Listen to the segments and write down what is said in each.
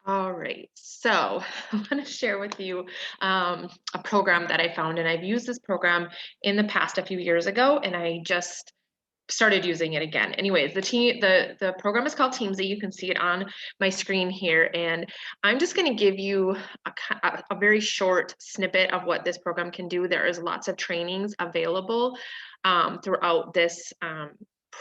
All right. So I want to share with you a program that I found, and I've used this program in the past a few years ago, and I just started using it again. Anyways, the program is called Teamzy. You can see it on my screen here, and I'm just going to give you a very short snippet of what this program can do. There is lots of trainings available throughout this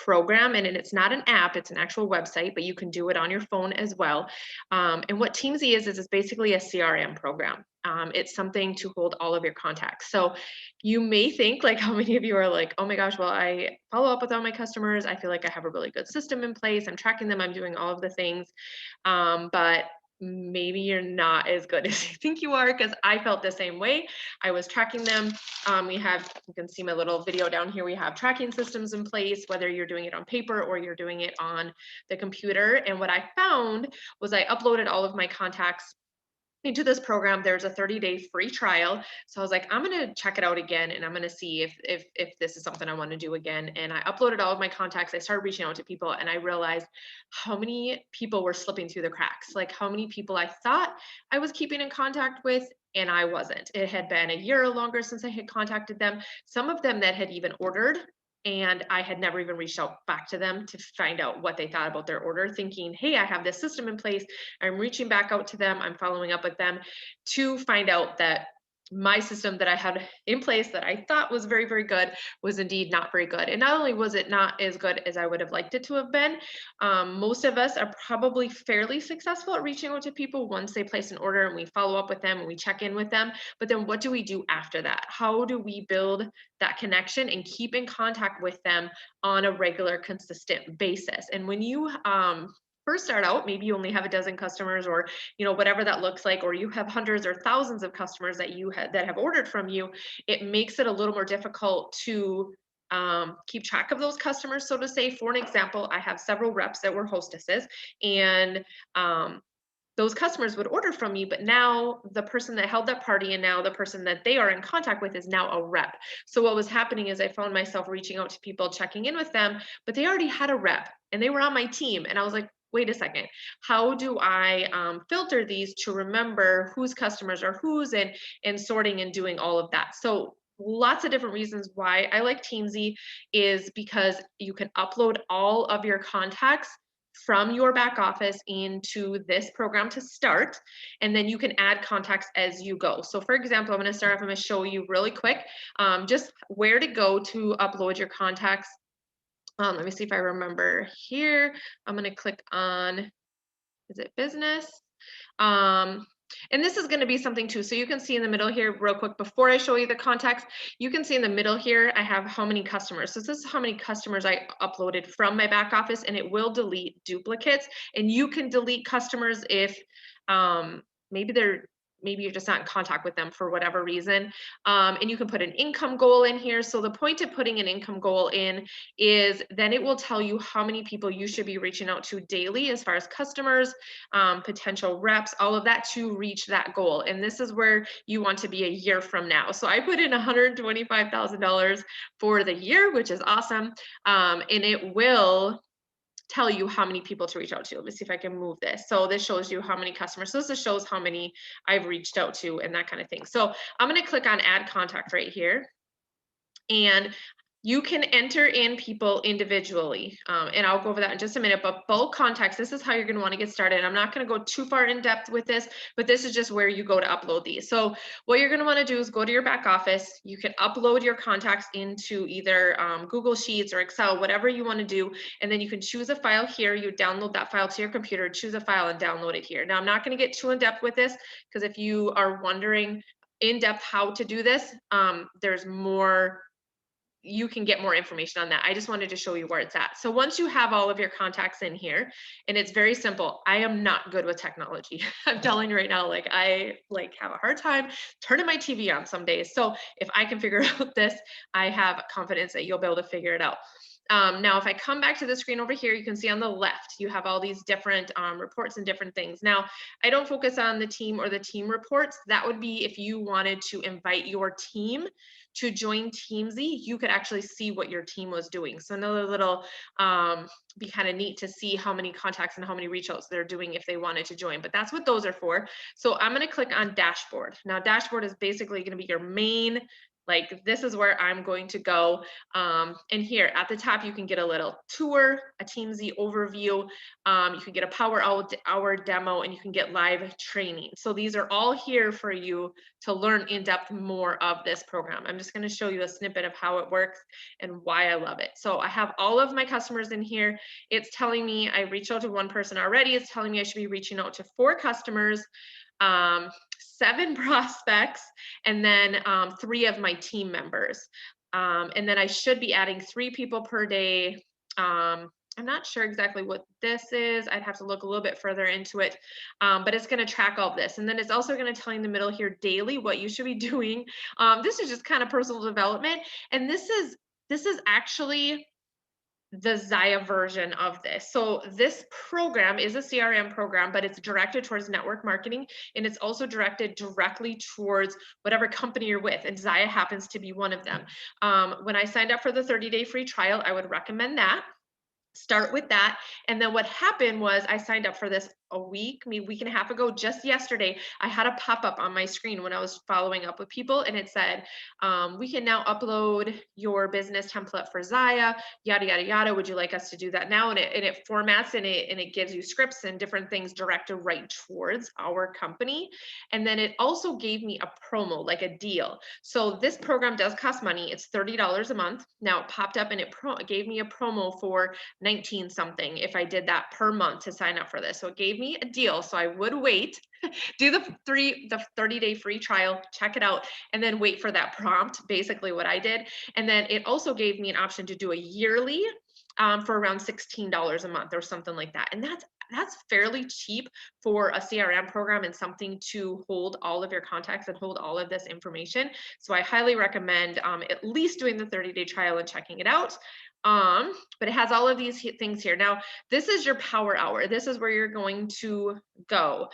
program, and it's not an app; it's an actual website, but you can do it on your phone as well. And what Teamzy is it's basically a CRM program. It's something to hold all of your contacts. So you may think, like, how many of you are like, oh my gosh, well, I follow up with all my customers. I feel like I have a really good system in place. I'm tracking them. I'm doing all of the things. But maybe you're not as good as you think you are, because I felt the same way. I was tracking them. You can see my little video down here. We have tracking systems in place, whether you're doing it on paper or you're doing it on the computer. And what I found was I uploaded all of my contacts into this program. There's a 30-day free trial. So I was like, I'm going to check it out again, and I'm going to see if this is something I want to do again. And I uploaded all of my contacts. I started reaching out to people, and I realized how many people were slipping through the cracks. Like, how many people I thought I was keeping in contact with, and I wasn't. It had been a year or longer since I had contacted them. Some of them that had even ordered, and I had never even reached out back to them to find out what they thought about their order, thinking, hey, I have this system in place. I'm reaching back out to them. I'm following up with them, to find out that my system that I had in place that I thought was very, very good was indeed not very good. And not only was it not as good as I would have liked it to have been, most of us are probably fairly successful at reaching out to people once they place an order, and we follow up with them and we check in with them. But then what do we do after that? How do we build that connection and keep in contact with them on a regular, consistent basis? And when you first start out, maybe you only have a dozen customers, or whatever that looks like, or you have hundreds or thousands of customers that have ordered from you, it makes it a little more difficult to keep track of those customers, so to say. For an example, I have several reps that were hostesses, and those customers would order from me, but now the person that held that party and now the person that they are in contact with is now a rep. So what was happening is I found myself reaching out to people, checking in with them, but they already had a rep and they were on my team. And I was like, wait a second, how do I filter these to remember whose customers are whose, and sorting and doing all of that. So lots of different reasons why I like Teamzy is because you can upload all of your contacts from your back office into this program to start, and then you can add contacts as you go. So for example, I'm going to start off, I'm going to show you really quick just where to go to upload your contacts. Let me see if I remember here. I'm going to click on, is it business? Um, and this is going to be something too. So you can see in the middle here, real quick, before I show you the contacts, you can see in the middle here, I have how many customers. So this is how many customers I uploaded from my back office, and it will delete duplicates. And you can delete customers if maybe you're just not in contact with them for whatever reason. And you can put an income goal in here. So the point of putting an income goal in is then it will tell you how many people you should be reaching out to daily, as far as customers, potential reps, all of that, to reach that goal. And this is where you want to be a year from now. So I put in $125,000 for the year, which is awesome. And it will tell you how many people to reach out to. Let me see if I can move this. So this shows you how many customers. So this just shows how many I've reached out to and that kind of thing. So I'm going to click on add contact right here. And you can enter in people individually, and I'll go over that in just a minute. But bulk contacts, this is how you're going to want to get started. I'm not going to go too far in depth with this, but this is just where you go to upload these. So what you're going to want to do is go to your back office. You can upload your contacts into either Google Sheets or Excel, whatever you want to do, and then you can choose a file here. You download that file to your computer, choose a file, and download it here. Now, I'm not going to get too in depth with this, because if you are wondering in depth how to do this, there's more. You can get more information on that. I just wanted to show you where it's at. So once you have all of your contacts in here, and it's very simple. I am not good with technology. I'm telling you right now, I have a hard time turning my TV on some days. So if I can figure out this, I have confidence that you'll be able to figure it out. Now, if I come back to the screen over here, you can see on the left, you have all these different reports and different things. Now, I don't focus on the team or the team reports. That would be if you wanted to invite your team to join Teamzy, you could actually see what your team was doing. So another little, be kind of neat to see how many contacts and how many reach outs they're doing if they wanted to join, but that's what those are for. So I'm gonna click on dashboard. Now, dashboard is basically gonna be your main, like this is where I'm going to go. And here at the top, you can get a little tour, a Teamzy overview. You can get a hour demo, and you can get live training. So these are all here for you to learn in depth more of this program. I'm just going to show you a snippet of how it works and why I love it. So I have all of my customers in here. It's telling me I reached out to one person already. It's telling me I should be reaching out to 4 customers, 7 prospects, and then 3 of my team members. And then I should be adding 3 people per day. I'm not sure exactly what this is. I'd have to look a little bit further into it, but it's going to track all of this. And then it's also going to tell you in the middle here daily what you should be doing. This is just kind of personal development. And this is actually the Zaya version of this. So this program is a CRM program, but it's directed towards network marketing, and it's also directed directly towards whatever company you're with, and Zaya happens to be one of them. When I signed up for the 30-day free trial, I would recommend that. Start with that. And then what happened was I signed up for this a week, maybe a week and a half ago. Just yesterday, I had a pop-up on my screen when I was following up with people, and it said, we can now upload your business template for Zaya, yada, yada, yada. Would you like us to do that now? And it formats, and it gives you scripts and different things directed right towards our company. And then it also gave me a promo, like a deal. So this program does cost money. It's $30 a month. Now it popped up and it gave me a promo for 19 something if I did that per month to sign up for this. So it gave me a deal. So I would wait, do the 30-day free trial, check it out, and then wait for that prompt, basically what I did. And then it also gave me an option to do a yearly for around $16 a month or something like that. And that's fairly cheap for a CRM program and something to hold all of your contacts and hold all of this information. So I highly recommend at least doing the 30-day trial and checking it out. But it has all of these things here. Now, this is your power hour. This is where you're going to go.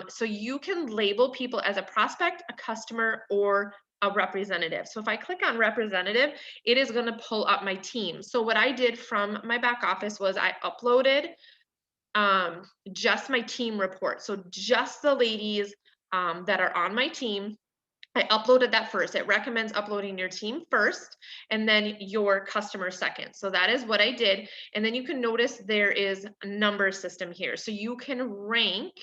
So you can label people as a prospect, a customer, or a representative. So if I click on representative, it is going to pull up my team. So what I did from my back office was I uploaded just my team report. So just the ladies that are on my team. I uploaded that first. It recommends uploading your team first and then your customer second. So that is what I did. And then you can notice there is a number system here. So you can rank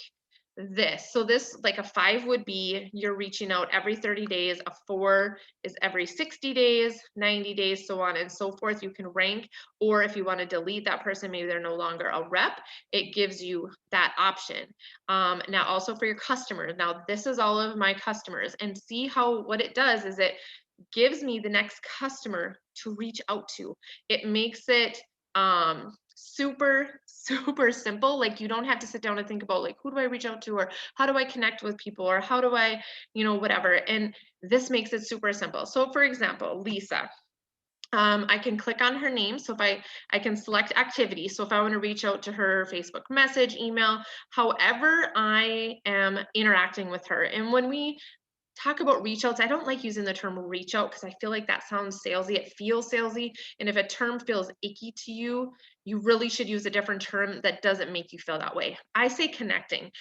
this. So this, like a 5 would be you're reaching out every 30 days, a 4 is every 60 days, 90 days, so on and so forth. You can rank, or if you want to delete that person, maybe they're no longer a rep, it gives you that option. Now also for your customers, now this is all of my customers, and see how what it does is it gives me the next customer to reach out to. It makes it super simple. Like you don't have to sit down and think about like, who do I reach out to, or how do I connect with people, or how do I, whatever. And this makes it super simple. So for example, Lisa, I can click on her name. So if I can select activity. So if I want to reach out to her, Facebook message, email, however I am interacting with her. And when we talk about reach outs, I don't like using the term reach out because I feel like that sounds salesy. It feels salesy. And if a term feels icky to you, you really should use a different term that doesn't make you feel that way. I say connecting.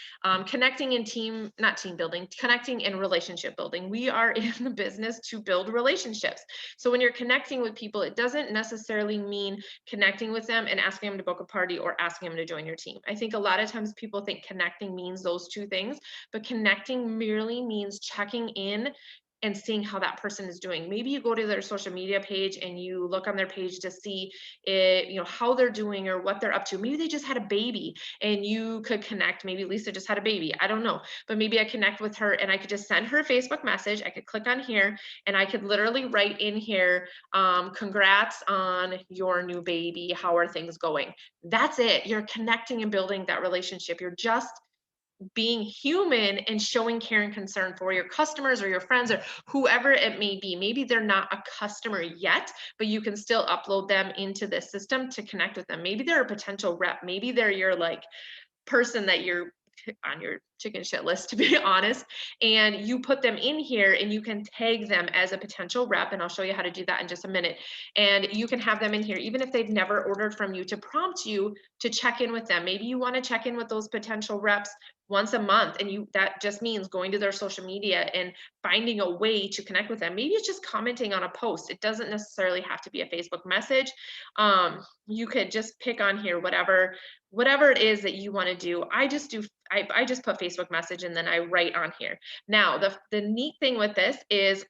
Connecting in not team building, connecting in relationship building. We are in the business to build relationships. So when you're connecting with people, it doesn't necessarily mean connecting with them and asking them to book a party or asking them to join your team. I think a lot of times people think connecting means those two things, but connecting merely means checking in and seeing how that person is doing. Maybe you go to their social media page and you look on their page to see how they're doing or what they're up to. Maybe they just had a baby and you could connect. Maybe Lisa just had a baby. I don't know. But maybe I connect with her and I could just send her a Facebook message. I could click on here and I could literally write in here, congrats on your new baby. How are things going? That's it. You're connecting and building that relationship. You're just being human and showing care and concern for your customers or your friends or whoever it may be. Maybe they're not a customer yet, but you can still upload them into this system to connect with them. Maybe they're a potential rep. Maybe they're your like person that you're on your chicken shit list, to be honest, and you put them in here and you can tag them as a potential rep, and I'll show you how to do that in just a minute. And you can have them in here even if they've never ordered from you, to prompt you to check in with them. Maybe you want to check in with those potential reps once a month, and you that just means going to their social media and finding a way to connect with them. Maybe it's just commenting on a post. It doesn't necessarily have to be a Facebook message. You could just pick on here whatever it is that you want to do. I just put Facebook message and then I write on here. Now, the neat thing with this is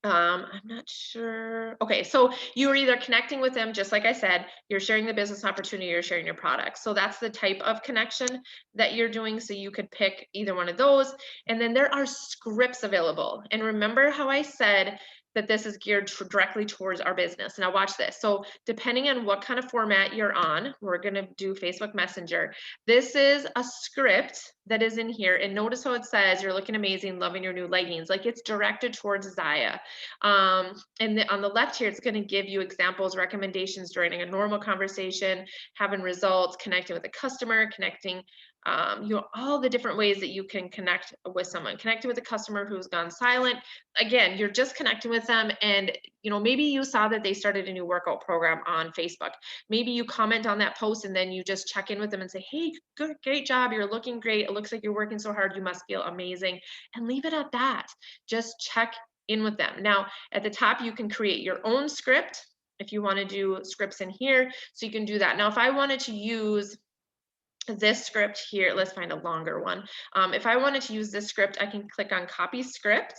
I'm not sure. Okay, so you're either connecting with them, just like I said, you're sharing the business opportunity, you're sharing your product. So that's the type of connection that you're doing. So you could pick either one of those. And then there are scripts available. And remember how I said that this is geared directly towards our business. Now watch this. So depending on what kind of format you're on, we're going to do Facebook Messenger. This is a script that is in here. And notice how it says, you're looking amazing, loving your new leggings. Like it's directed towards Zaya. And on the left here, it's going to give you examples, recommendations during a normal conversation, having results, connecting with a customer, connecting, all the different ways that you can connect with someone, connecting with a customer who's gone silent. Again, you're just connecting with them. And, maybe you saw that they started a new workout program on Facebook. Maybe you comment on that post and then you just check in with them and say, hey, good, great job. You're looking great. It looks like you're working so hard. You must feel amazing. And leave it at that. Just check in with them. Now, at the top, you can create your own script if you want to do scripts in here. So you can do that. Now, if I wanted to use this script here, let's find a longer one. If I wanted to use this script, I can click on copy script,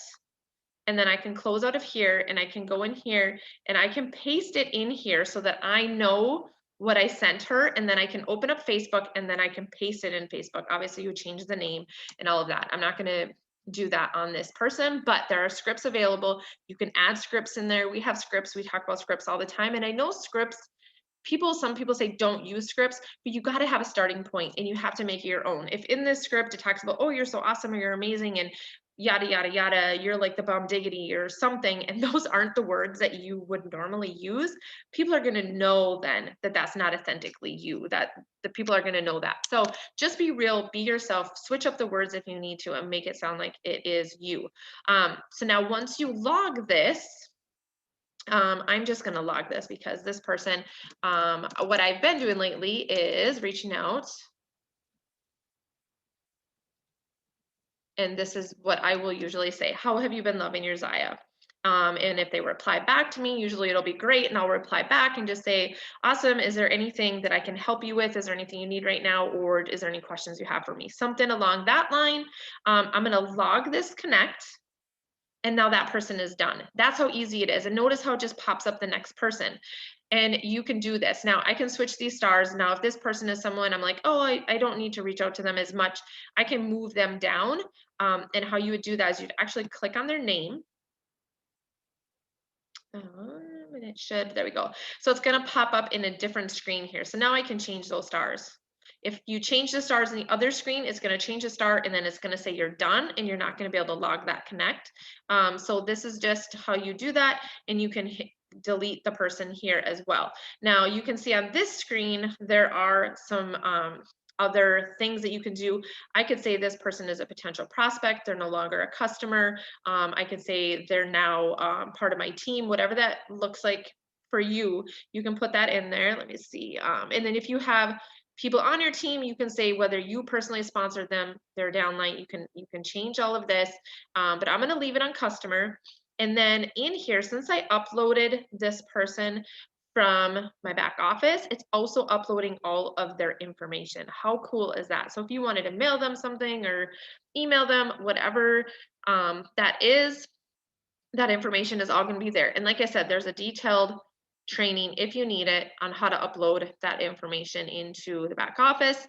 and then I can close out of here and I can go in here and I can paste it in here so that I know what I sent her, and then I can open up Facebook and then I can paste it in Facebook. Obviously, you change the name and all of that. I'm not going to do that on this person, but there are scripts available. You can add scripts in there. We have scripts. We talk about scripts all the time. And I know scripts, some people say don't use scripts, but you got to have a starting point and you have to make it your own. If in this script it talks about, oh, you're so awesome or you're amazing and yada, yada, yada, you're like the bomb diggity or something, and those aren't the words that you would normally use, people are going to know then that that's not authentically you, that the people are going to know that. So just be real, be yourself, switch up the words if you need to and make it sound like it is you. So now once you log this, I'm just going to log this because this person, what I've been doing lately is reaching out. And this is what I will usually say. How have you been loving your Zaya? And if they reply back to me, usually it'll be great. And I'll reply back and just say, awesome. Is there anything that I can help you with? Is there anything you need right now? Or is there any questions you have for me? Something along that line. I'm going to log this connect. And now that person is done. That's how easy it is. And notice how it just pops up the next person. And you can do this. Now I can switch these stars. Now, if this person is someone I'm like, oh, I don't need to reach out to them as much, I can move them down. And how you would do that is you'd actually click on their name. And it should, there we go. So it's gonna pop up in a different screen here. So now I can change those stars. If you change the stars in the other screen, it's going to change the star and then it's going to say you're done and you're not going to be able to log that connect. So this is just how you do that, and you can delete the person here as well. Now you can see on this screen, there are some other things that you can do. I could say this person is a potential prospect. They're no longer a customer. I could say they're now part of my team, whatever that looks like for you, you can put that in there. Let me see. And then if you have people on your team, you can say whether you personally sponsored them, their downline, you can change all of this, but I'm going to leave it on customer. And then in here, since I uploaded this person from my back office, it's also uploading all of their information. How cool is that? So if you wanted to mail them something or email them, whatever that is, that information is all going to be there. And like I said, there's a detailed training if you need it on how to upload that information into the back office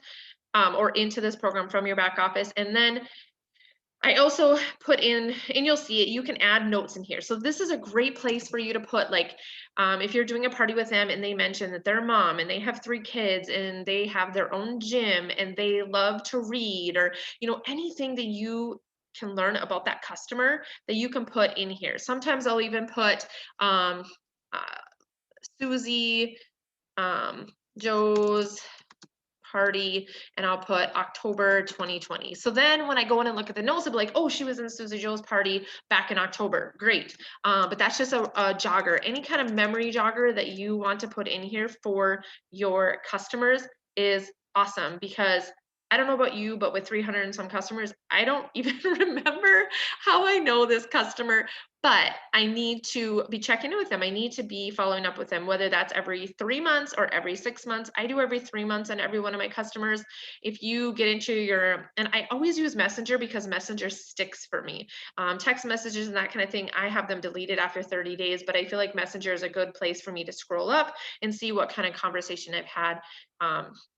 or into this program from your back office. And then I also put in, and you'll see it, you can add notes in here. So this is a great place for you to put, like, if you're doing a party with them and they mention that they're a mom and they have 3 kids and they have their own gym and they love to read, or, anything that you can learn about that customer that you can put in here. Sometimes I'll even put um, uh, Susie, um, Joe's party, and I'll put October 2020. So then when I go in and look at the notes, I'll be like, oh, she was in Susie Joe's party back in October. Great. But that's just a jogger. Any kind of memory jogger that you want to put in here for your customers is awesome, because I don't know about you, but with 300 and some customers, I don't even remember how I know this customer, but I need to be checking in with them. I need to be following up with them, whether that's every 3 months or every 6 months. I do every 3 months on every one of my customers. If you get into and I always use Messenger because Messenger sticks for me. Text messages and that kind of thing, I have them deleted after 30 days, but I feel like Messenger is a good place for me to scroll up and see what kind of conversation I've had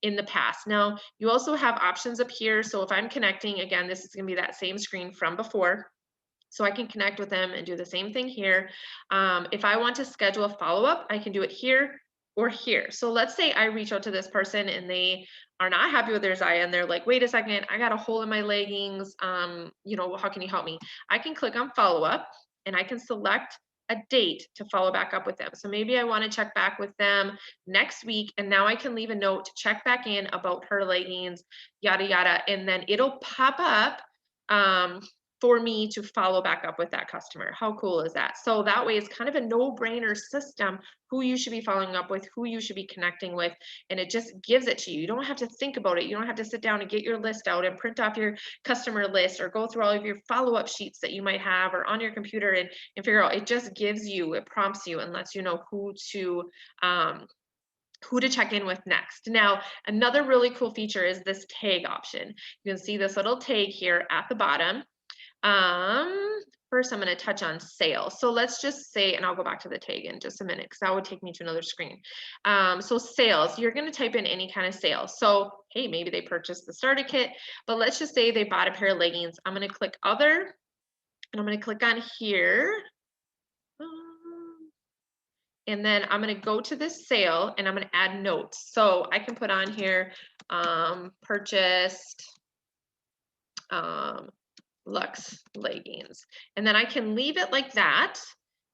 in the past. Now, you also have options up here. So if I'm connecting, again, this is going to be that same screen from before. So I can connect with them and do the same thing here. If I want to schedule a follow-up, I can do it here or here. So let's say I reach out to this person and they are not happy with their Zaya and they're like, wait a second, I got a hole in my leggings. How can you help me? I can click on follow-up and I can select a date to follow back up with them. So maybe I want to check back with them next week, and now I can leave a note to check back in about her leggings, yada, yada, and then it'll pop up for me to follow back up with that customer. How cool is that? So that way it's kind of a no-brainer system, who you should be following up with, who you should be connecting with, and it just gives it to you. You don't have to think about it. You don't have to sit down and get your list out and print off your customer list or go through all of your follow-up sheets that you might have or on your computer and figure out. It just gives you, it prompts you and lets you know who to check in with next. Now, another really cool feature is this tag option. You can see this little tag here at the bottom. First I'm going to touch on sales. So let's just say, and I'll go back to the tag in just a minute because that would take me to another screen. So sales, you're going to type in any kind of sales. So, hey, maybe they purchased the starter kit, but let's just say they bought a pair of leggings. I'm going to click other, and I'm going to click on here. And then I'm going to go to this sale and I'm going to add notes. So I can put on here, purchased, Luxe leggings. And then I can leave it like that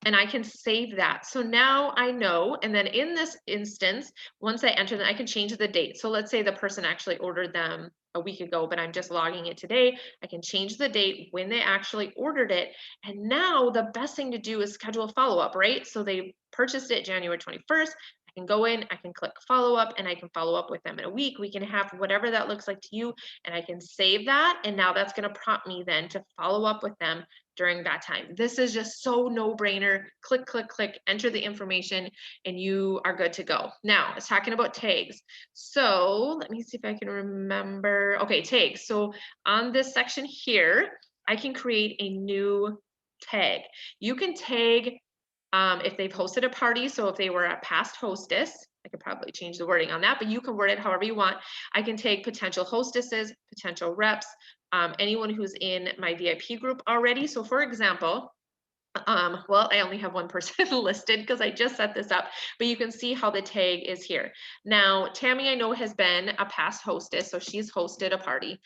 and I can save that. So now I know, and then in this instance, once I enter them, I can change the date. So let's say the person actually ordered them a week ago, but I'm just logging it today. I can change the date when they actually ordered it. And now the best thing to do is schedule a follow-up, right? So they purchased it January 21st. I can go in, I can click follow up, and I can follow up with them in a week. We can have whatever that looks like to you, and I can save that. And now that's going to prompt me then to follow up with them during that time. This is just so no-brainer. Click, click, click, enter the information, and you are good to go. Now, it's talking about tags. So let me see if I can remember. Okay, tags. So on this section here, I can create a new tag. You can tag if they've hosted a party. So if they were a past hostess, I could probably change the wording on that, but you can word it however you want. I can take potential hostesses, potential reps, anyone who's in my VIP group already. So for example, well, I only have one person listed because I just set this up, but you can see how the tag is here. Now, Tammy, I know, has been a past hostess, so she's hosted a party.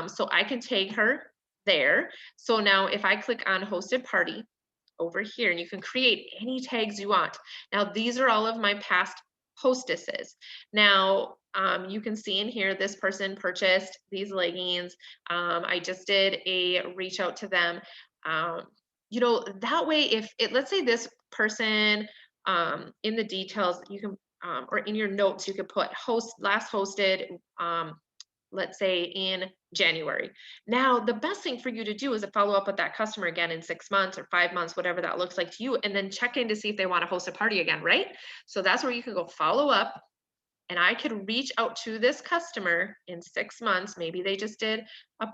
So I can tag her there. So now if I click on hosted party, over here, and you can create any tags you want. Now, these are all of my past hostesses. Now, you can see in here, this person purchased these leggings. I just did a reach out to them. That way, if let's say this person, in the details, you can, or in your notes, you could put last hosted, let's say in January. Now, the best thing for you to do is to follow up with that customer again in 6 months or 5 months, whatever that looks like to you, and then check in to see if they want to host a party again, right? So that's where you can go follow up, and I could reach out to this customer in 6 months. Maybe they just did I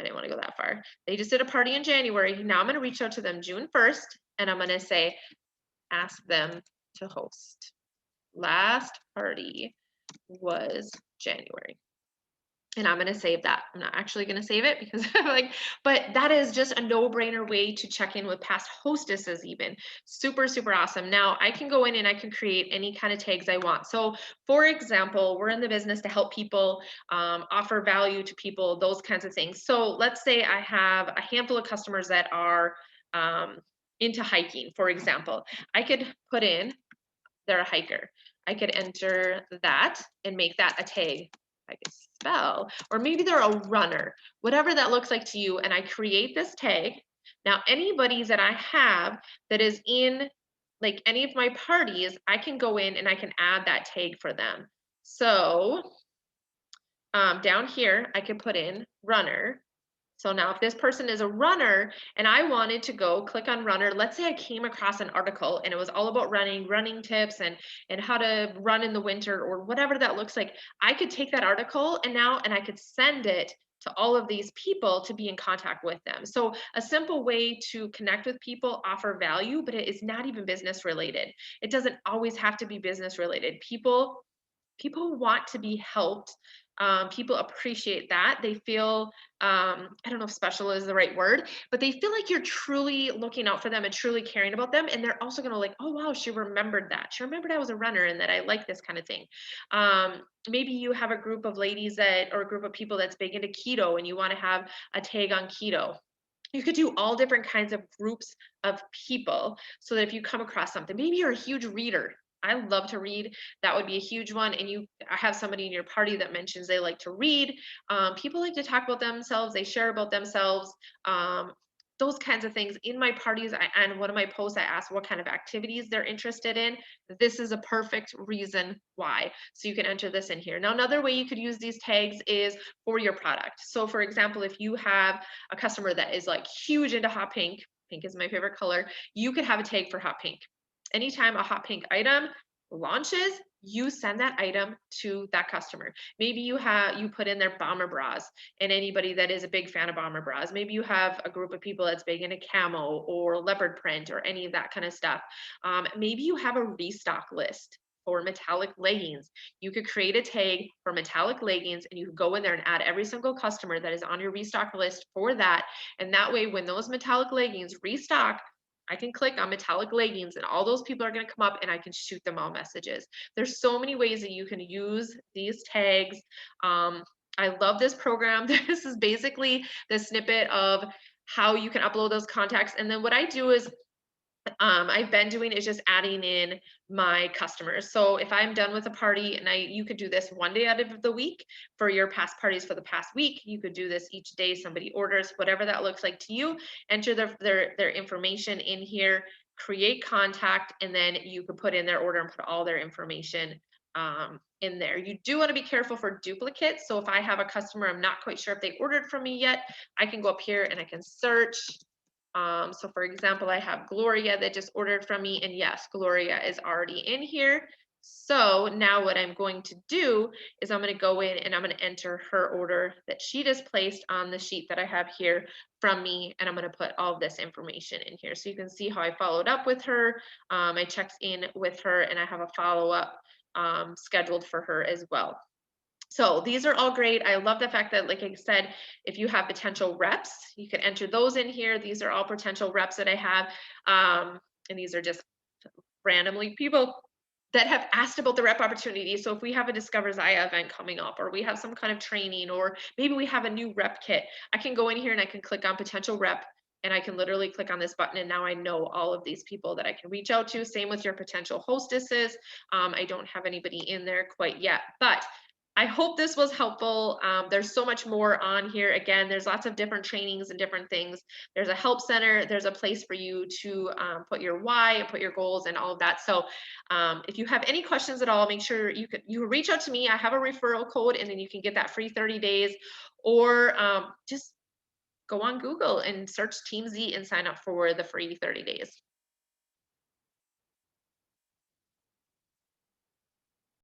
didn't want to go that far. They just did a party in January. Now I'm going to reach out to them June 1st, and I'm going to say, ask them to host. Last party was January. And I'm gonna save that. I'm not actually gonna save it because I'm like, but that is just a no-brainer way to check in with past hostesses even. Super, super awesome. Now I can go in and I can create any kind of tags I want. So for example, we're in the business to help people, offer value to people, those kinds of things. So let's say I have a handful of customers that are into hiking, for example. I could put in they're a hiker. I could enter that and make that a tag. I could spell, or maybe they're a runner, whatever that looks like to you. And I create this tag. Now, anybody that I have that is in like any of my parties, I can go in and I can add that tag for them. So down here, I can put in runner. So now if this person is a runner and I wanted to go click on runner, let's say I came across an article and it was all about running tips and how to run in the winter or whatever that looks like, I could take that article and I could send it to all of these people to be in contact with them. So a simple way to connect with people, offer value, but it is not even business related. It doesn't always have to be business related. People want to be helped. People appreciate that. They feel, I don't know if special is the right word, but they feel like you're truly looking out for them and truly caring about them. And they're also going to like, oh, wow, she remembered that. She remembered I was a runner and that I like this kind of thing. Maybe you have a group of ladies that, or a group of people that's big into keto and you want to have a tag on keto. You could do all different kinds of groups of people so that if you come across something, maybe you're a huge reader. I love to read. That would be a huge one. And you have somebody in your party that mentions they like to read. People like to talk about themselves. They share about themselves. Those kinds of things in my parties. And one of my posts, I asked what kind of activities they're interested in. This is a perfect reason why. So you can enter this in here. Now, another way you could use these tags is for your product. So for example, if you have a customer that is like huge into hot pink, pink is my favorite color, you could have a tag for hot pink. Anytime a hot pink item launches, you send that item to that customer. Maybe you put in their bomber bras, and anybody that is a big fan of bomber bras. Maybe you have a group of people that's big into camo or leopard print or any of that kind of stuff. Maybe you have a restock list for metallic leggings. You could create a tag for metallic leggings and you could go in there and add every single customer that is on your restock list for that. And that way, when those metallic leggings restock, I can click on metallic leggings and all those people are going to come up and I can shoot them all messages. There's so many ways that you can use these tags. I love this program. This is basically the snippet of how you can upload those contacts. And then what I do is I've been doing is just adding in my customers. So if I'm done with a party and you could do this one day out of the week for your past parties for the past week, you could do this each day somebody orders, whatever that looks like to you, enter their information in here, create contact, and then you could put in their order and put all their information in there. You do want to be careful for duplicates. So if I have a customer, I'm not quite sure if they ordered from me yet, I can go up here and I can search. So for example, I have Gloria that just ordered from me, and yes, Gloria is already in here. So now what I'm going to do is I'm going to go in and I'm going to enter her order that she just placed on the sheet that I have here from me, and I'm going to put all of this information in here. So you can see how I followed up with her. I checked in with her, and I have a follow-up scheduled for her as well. So these are all great. I love the fact that, like I said, if you have potential reps, you can enter those in here. These are all potential reps that I have. And these are just randomly people that have asked about the rep opportunity. So if we have a Discover Zaya event coming up, or we have some kind of training, or maybe we have a new rep kit, I can go in here and I can click on potential rep, and I can literally click on this button, and now I know all of these people that I can reach out to. Same with your potential hostesses. I don't have anybody in there quite yet, but I hope this was helpful. There's so much more on here. Again, there's lots of different trainings and different things. There's a help center. There's a place for you to put your why and put your goals and all of that. So if you have any questions at all, make sure you reach out to me. I have a referral code, and then you can get that free 30 days, or just go on Google and search Teamzy and sign up for the free 30 days.